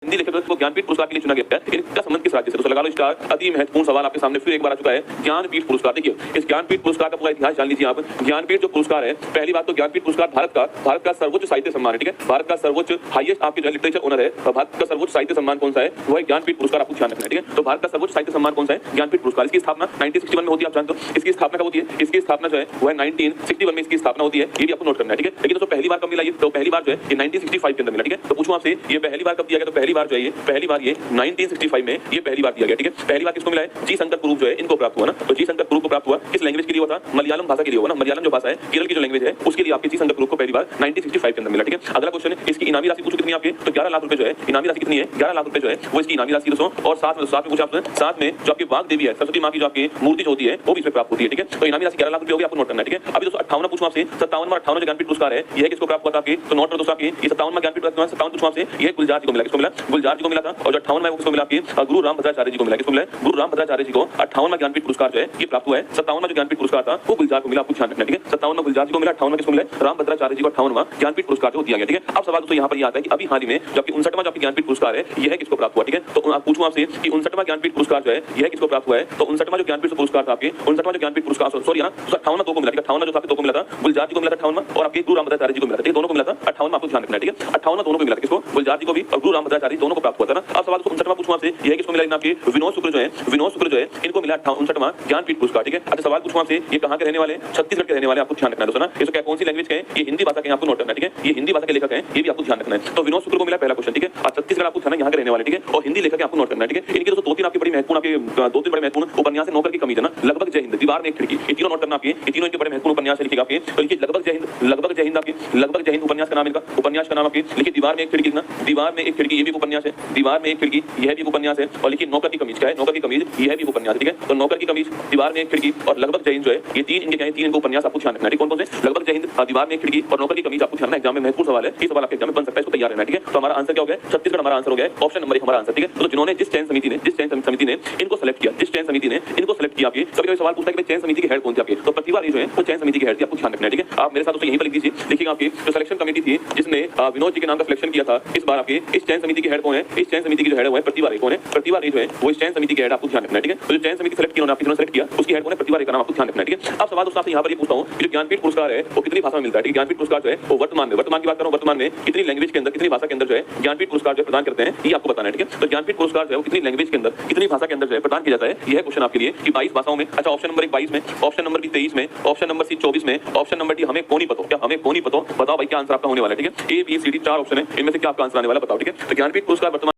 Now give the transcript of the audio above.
हिंदी लेखक को ज्ञानपीठ पुरस्कार के लिए चुना गया है। इनका संबंध किस राज्य से? तो लगा लो स्टार। अति महत्वपूर्ण सवाल आपके सामने फिर एक बार आ चुका है, ज्ञानपीठ पुरस्कार। देखिए इस ज्ञानपीठ पुरस्कार का पूरा इतिहास जान लीजिए आप। ज्ञानपीठ जो पुरस्कार है, पहली बात तो ज्ञानपीठ पुरस्कार भारत का सर्वोच्च साहित्य सम्मान है, ठीक है। भारत का सर्वोच्च हाईएस्ट आपके जो लिटरेचर ऑनर है, भारत का सर्वोच्च साहित्य सम्मान कौन सा है? वो है ज्ञानपीठ पुरस्कार। आपको ध्यान रखना है, ठीक है। तो भारत का सर्वोच्च साहित्य सम्मान कौन सा है? ज्ञानपीठ पुरस्कार। इसकी स्थापना 1961 में होती है, आप जानते हो। इसकी स्थापना कब होती है? इसकी स्थापना जो है वो है 1961 में इसकी स्थापना होती है। ये भी आपको नोट करना है, ठीक है। लेकिन दोस्तों पहली बार कब मिला ये? तो पहली बार जो है ये 1965 के अंदर मिला, ठीक है। तो पूछूं आपसे ये पहली बार कब दिया गया? तो पहली बार जो है ये 1965 में ये पहली बार दिया गया, ठीक है। पहली बार किसको मिला है? जी शंकर कुरूप जो है इनको प्राप्त हुआ ना। तो जी शंकर कुरूप को प्राप्त हुआ किस लैंग्वेज के लिए हुआ था? मलयालम भाषा के लिए हुआ ना। मलयालम जो भाषा है, केरल की जो लैंग्वेज है, उसके लिए आपके जी शंकर कुरूप को पहली बार 1965 के अंदर मिला, ठीक है। अगला क्वेश्चन है, इसकी इनामी राशि पूछो कितनी आपके? तो 11 लाख रुपए जो है इनामी राशि कितनी है? 11 लाख रुपए जो है वो इसकी इनामी राशि दोस्तों। और साथ में पूछा आपसे, साथ में जो आपकी वाग देवी है, सरस्वती मां की जो आपकी मूर्ति जो होती है वो भी इसमें प्राप्त होती है, ठीक है। तो इनामी राशि 11 लाख रुपए होगी, आपको नोट करना है, ठीक है। अभी दोस्तों 58वां पूछूं आपसे, 57वां और 58वां जो ज्ञानपीठ पुरस्कार है ये किसको प्राप्त हुआ था आपके? तो नोट करो दोस्तों आपके ये 57वां ज्ञानपीठ पुरस्कार 57 पूछूं आपसे, ये गुलजार जी को मिला। किसको मिला? गुलजार जी को मिला था। और जो 58वां वो किसको मिला आपके? गुरु रामभद्राचार्य जी को मिला। किसको मिला? गुरु रामभद्राचार्य जी को 58वां ज्ञानपीठ पुरस्कार जो है ये प्राप्त हुआ है। 57वां जो ज्ञानपीठ पुरस्कार था वो गुलजार को मिला, आपको ध्यान रखना है, ठीक है। 57वां गुलजार जी को मिला, 58वां किसको मिला? रामभद्राचार्य जी को 58वां ज्ञानपीठ पुरस्कार जो दिया गया, ठीक है। अब सवाल दोस्तों यहाँ पर ये आता है कि अभी हाल ही में जो आपकी 59वां जो आपकी ज्ञानपीठ पुरस्कार है ये है किसको प्राप्त हुआ, ठीक है। तो आप पूछूं आपसे कि 59वां ज्ञानपीठ पुरस्कार जो है यह किसको प्राप्त हुआ है? तो 59वां जो ज्ञानपीठ पुरस्कार था आपके, 59वां जो ज्ञानपीठ पुरस्कार सॉरी ना 58वां दो को मिला, ठीक है। 58वां जो था दो को मिला था, गुलजार जी को मिला था 58वां और आपके गुरु रामभद्राचार्य जी को मिला था, ठीक है। दोनों को मिला था 58वां, आपको ध्यान रखना है, ठीक है। 58वां दोनों को मिला था, किसको? गुलजार जी को भी और गुरु रामभद्राचार्य दोनों को प्राप्त हुआ था ना। अब सवाल 59वां पूछूं आपसे, यह किसको मिला? आपके विनोद शुक्ल जो है, विनोद शुक्ल जो है इनको मिला 59वां ज्ञानपीठ पुरस्कार, ठीक है। अच्छा सवाल पूछूं आपसे, ये कहां के रहने वाले? छत्तीसगढ़ के रहने वाले, आपको ध्यान रखना है दोस्तों ना। ये क्या कौन सी लैंग्वेज के हैं? ये हिंदी भाषा के, आपको नोट करना है, ठीक है। ये हिंदी भाषा के लेखक हैं, ये भी आपको ध्यान रखना है। तो विनोद शुक्ल को मिला पहला क्वेश्चन, ठीक है। और छत्तीसगढ़ आपको ध्यान यहाँ के रहने वाले, ठीक है। और हिंदी लेखक आपको नोट करना है, ठीक है। इनके दोस्तों दो तीन आपकी बड़ी महत्वपूर्ण आपके दो तीन बड़े महत्वपूर्ण उपन्यास है। नौकर की कमी है ना, लगभग जय हिंद, दीवार में एक खिड़की, ये तीनों नोट करना आपके। ये तीनों इनके बड़े महत्वपूर्ण उपन्यास लिखे आपके। तो लिखिए लगभग जय हिंद, लगभग जय हिंद आपके, लगभग जय हिंद उपन्यास का नाम इनका, उपन्यास का नाम आपके लिखिए दीवार में एक खिड़की, दीवार में एक खिड़की, ये भी उपन्यास है। दीवार में एक खिड़की यह भी उपन्यास है। और लिखिए नौकर की कमीज, क्या है? नौकर की कमीज यह भी उपन्यास है, ठीक है। तो नौकर की कमीज, दीवार में एक खिड़की और लगभग जय हिंद जो है ये तीन इनके क्या है? तीन इनको उपन्यास आपको ध्यान रखना है, कौन कौन से? लगभग जय हिंद, दीवार में एक खिड़की और नौकर की कमीज, आपको ध्यान रखना है। एग्जाम में महत्वपूर्ण सवाल है, ये सवाल आपके एग्जाम में बन सकता है, इसको तैयार रहना है, ठीक है। तो हमारा आंसर क्या हो गया? छत्तीसगढ़ हमारा आंसर हो गया, ऑप्शन नंबर 1 हमारा आंसर, ठीक है। तो जिन्होंने जिस चयन समिति ने इनको सेलेक्ट किया, जिस चयन समिति ने इनको सेलेक्ट किया, आपके कभी सवाल पूछता है कि चयन समिति की हेड कौन थी आपके? तो प्रतिभा जो है वो चयन समिति की हेड थी, आपको ध्यान रखना है, ठीक है। आप मेरे साथ दोस्तों यहीं पर लिख दीजिए, लिखिएगा आपकी जो सिलेक्शन कमेटी थी जिसने विनोद जी के नाम का सिलेक्शन किया था, इस बार आपके इस चयन समिति की हेड कौन है? इस चयन समिति की जो हेड है प्रतिभा रे। कौन है? प्रतिभा रे जो है वो इस चयन समिति की हेड, आपको ध्यान रखना है, ठीक है। तो जो चयन समिति सेलेक्ट किया, आपने सेलेक्ट किया उसकी हेड कौन है? प्रतिभा रे का नाम, आपको ध्यान रखना है, ठीक है। अब सवाल दोस्तों आपसे यहाँ पर ये पूछता हूँ कि जो ज्ञानपीठ पुरस्कार है वो कितनी भाषा में मिलता है? ज्ञानपीठ पुरस्कार जो है वो वर्तमान की बात करूँ, वर्तमान में कितनी लैंग्वेज के अंदर, कितनी भाषा के अंदर जो है ज्ञानपीठ पुरस्कार जो प्रदान करते हैं, ये आपको बताना है, ठीक है। तो ज्ञानपीठ पुरस्कार जो है वो कितनी लैंग्वेज के अंदर, कितनी भाषा के अंदर जो है प्रदान किया जाता है, यह क्वेश्चन आपके लिए कि 22 भाषाओं में। अच्छा ऑप्शन नंबर 1 22 में, ऑप्शन नंबर बी 23 में, ऑप्शन नंबर सी 24 में, ऑप्शन नंबर डी हमें कौन ही पता, क्या हमें कौन ही पता? बताओ भाई क्या आंसर आपका होने वाला है, ठीक है। A B C D 4 option है, इनमें से क्या आपका आंसर आने वाला बताओ, ठीक है। तो ज्ञानपीठ पुरस्कार वर्तमान